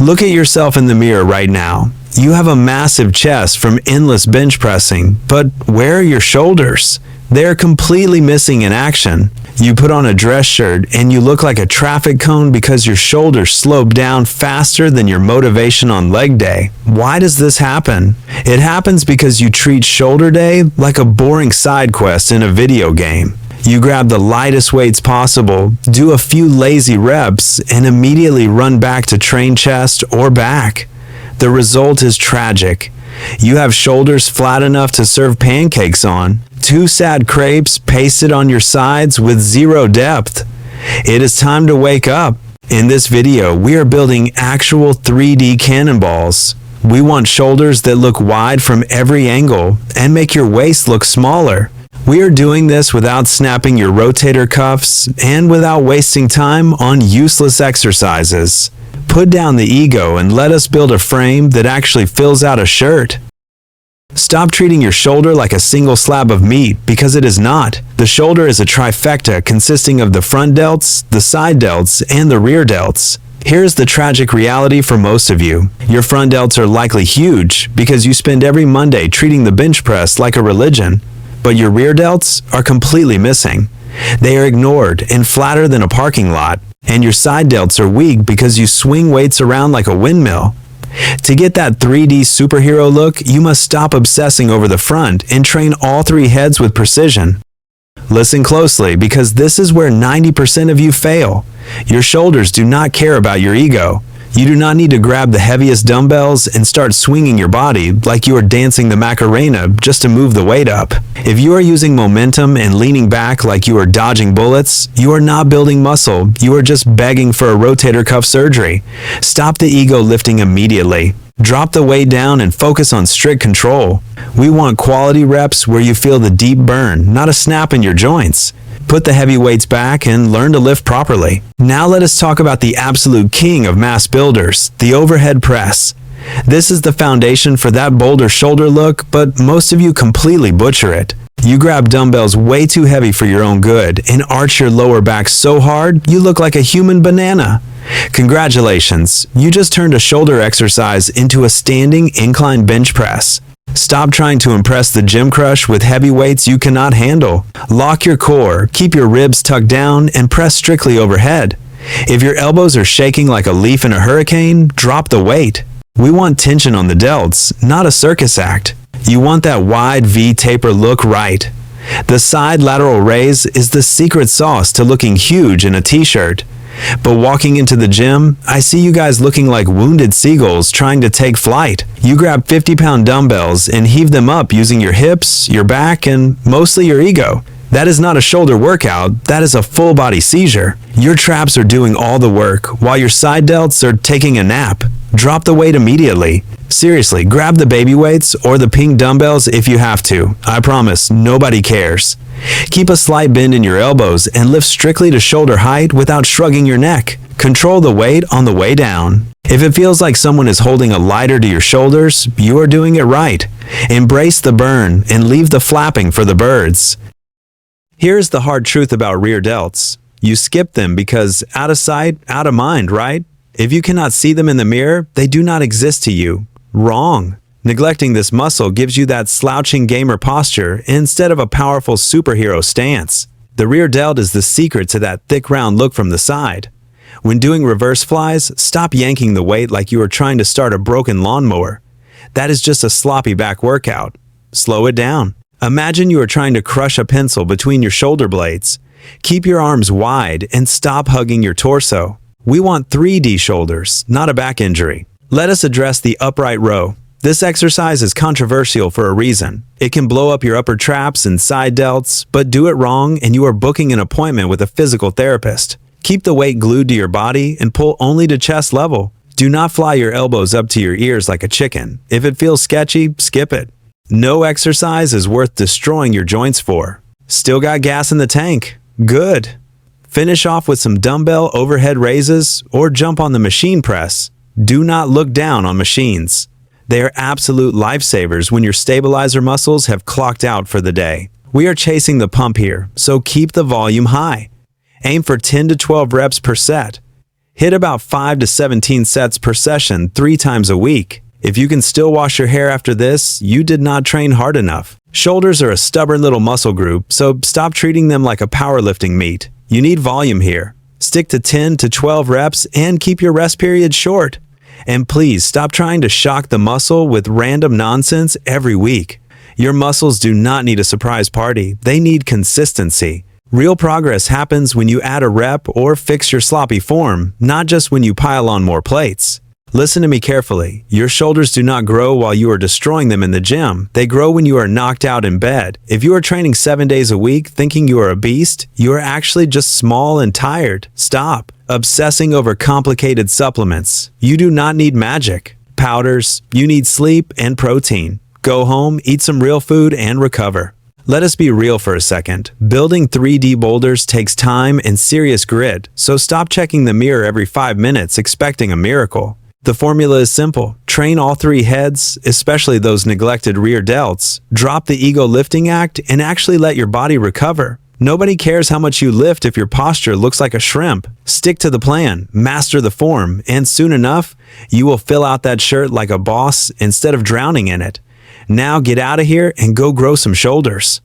Look at yourself in the mirror right now. You have a massive chest from endless bench pressing, but where are your shoulders? They are completely missing in action. You put on a dress shirt and you look like a traffic cone because your shoulders slope down faster than your motivation on leg day. Why does this happen? It happens because you treat shoulder day like a boring side quest in a video game. You grab the lightest weights possible, do a few lazy reps, and immediately run back to train chest or back. The result is tragic. You have shoulders flat enough to serve pancakes on, two sad crepes pasted on your sides with zero depth. It is time to wake up. In this video, we are building actual 3D cannonballs. We want shoulders that look wide from every angle and make your waist look smaller. We are doing this without snapping your rotator cuffs and without wasting time on useless exercises. Put down the ego and let us build a frame that actually fills out a shirt. Stop treating your shoulder like a single slab of meat because it is not. The shoulder is a trifecta consisting of the front delts, the side delts, and the rear delts. Here's the tragic reality for most of you. Your front delts are likely huge because you spend every Monday treating the bench press like a religion, but your rear delts are completely missing. They are ignored and flatter than a parking lot, and your side delts are weak because you swing weights around like a windmill. To get that 3D superhero look, you must stop obsessing over the front and train all three heads with precision. Listen closely because this is where 90% of you fail. Your shoulders do not care about your ego. You do not need to grab the heaviest dumbbells and start swinging your body like you are dancing the Macarena just to move the weight up. If you are using momentum and leaning back like you are dodging bullets, you are not building muscle, you are just begging for a rotator cuff surgery. Stop the ego lifting immediately. Drop the weight down and focus on strict control. We want quality reps where you feel the deep burn, not a snap in your joints. Put the heavy weights back and learn to lift properly. Now let us talk about the absolute king of mass builders, the overhead press. This is the foundation for that boulder shoulder look, but most of you completely butcher it. You grab dumbbells way too heavy for your own good and arch your lower back so hard you look like a human banana. Congratulations, you just turned a shoulder exercise into a standing incline bench press. Stop trying to impress the gym crush with heavy weights you cannot handle. Lock your core, keep your ribs tucked down, and press strictly overhead. If your elbows are shaking like a leaf in a hurricane, drop the weight. We want tension on the delts, not a circus act. You want that wide V taper look right. The side lateral raise is the secret sauce to looking huge in a t-shirt. But walking into the gym, I see you guys looking like wounded seagulls trying to take flight. You grab 50-pound dumbbells and heave them up using your hips, your back, and mostly your ego. That is not a shoulder workout, that is a full body seizure. Your traps are doing all the work while your side delts are taking a nap. Drop the weight immediately. Seriously, grab the baby weights or the pink dumbbells if you have to. I promise, nobody cares. Keep a slight bend in your elbows and lift strictly to shoulder height without shrugging your neck. Control the weight on the way down. If it feels like someone is holding a lighter to your shoulders, you are doing it right. Embrace the burn and leave the flapping for the birds. Here's the hard truth about rear delts. You skip them because out of sight, out of mind, right? If you cannot see them in the mirror, they do not exist to you. Wrong. Neglecting this muscle gives you that slouching gamer posture instead of a powerful superhero stance. The rear delt is the secret to that thick round look from the side. When doing reverse flies, stop yanking the weight like you are trying to start a broken lawnmower. That is just a sloppy back workout. Slow it down. Imagine you are trying to crush a pencil between your shoulder blades. Keep your arms wide and stop hugging your torso. We want 3D shoulders, not a back injury. Let us address the upright row. This exercise is controversial for a reason. It can blow up your upper traps and side delts, but do it wrong and you are booking an appointment with a physical therapist. Keep the weight glued to your body and pull only to chest level. Do not fly your elbows up to your ears like a chicken. If it feels sketchy, skip it. No exercise is worth destroying your joints for. Still got gas in the tank? Good. Finish off with some dumbbell overhead raises or jump on the machine press. Do not look down on machines. They are absolute lifesavers when your stabilizer muscles have clocked out for the day. We are chasing the pump here, so keep the volume high. Aim for 10 to 12 reps per set. Hit about 5 to 17 sets per session 3 times a week. If you can still wash your hair after this, you did not train hard enough. Shoulders are a stubborn little muscle group, so stop treating them like a powerlifting meet. You need volume here. Stick to 10 to 12 reps and keep your rest period short. And please stop trying to shock the muscle with random nonsense every week. Your muscles do not need a surprise party. They need consistency. Real progress happens when you add a rep or fix your sloppy form, not just when you pile on more plates. Listen to me carefully. Your shoulders do not grow while you are destroying them in the gym. They grow when you are knocked out in bed. If you are training 7 days a week thinking you are a beast, you are actually just small and tired. Stop obsessing over complicated supplements. You do not need magic powders. You need sleep and protein. Go home, eat some real food, and recover. Let us be real for a second. Building 3D boulders takes time and serious grit, so stop checking the mirror every 5 minutes expecting a miracle. The formula is simple. Train all 3 heads, especially those neglected rear delts. Drop the ego lifting act and actually let your body recover. Nobody cares how much you lift if your posture looks like a shrimp. Stick to the plan, master the form, and soon enough, you will fill out that shirt like a boss instead of drowning in it. Now get out of here and go grow some shoulders.